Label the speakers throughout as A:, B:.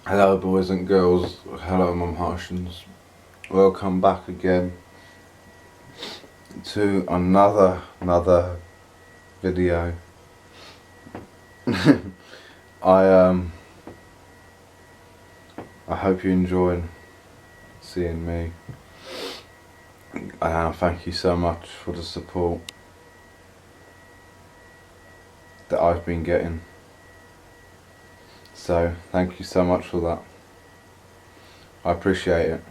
A: Hello boys and girls, hello my Martians. Welcome back again to another video. I hope you're enjoying seeing me. Thank you so much for the support that I've been getting. So thank you so much for that. I appreciate it.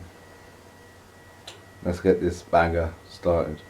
A: Let's get this banger started.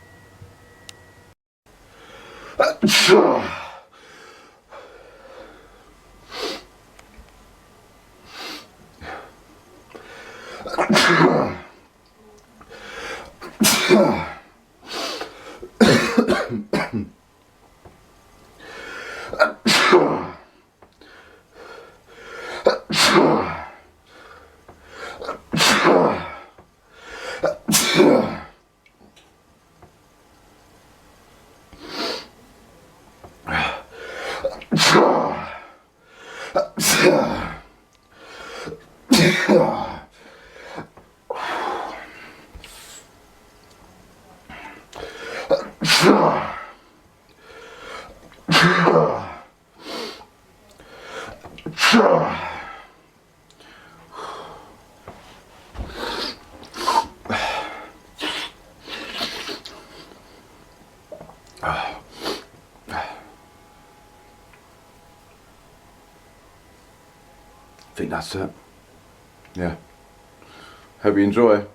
A: I think that's it. Yeah. Hope you enjoy.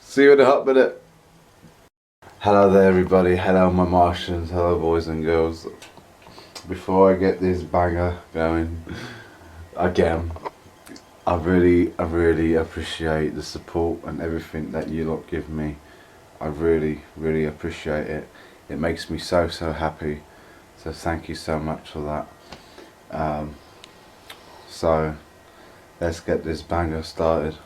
A: See you in a hot minute. Hello there everybody, hello my Martians, hello boys and girls. Before I get this banger going again, I really appreciate the support and everything that you lot give me. I really appreciate it. It makes me so happy. So thank you so much for that. So let's get this banger started.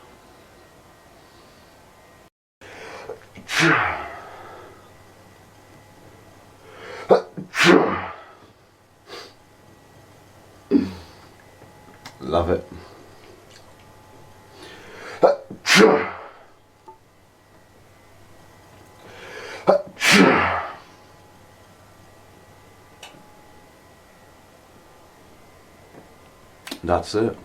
A: Love it. That's it.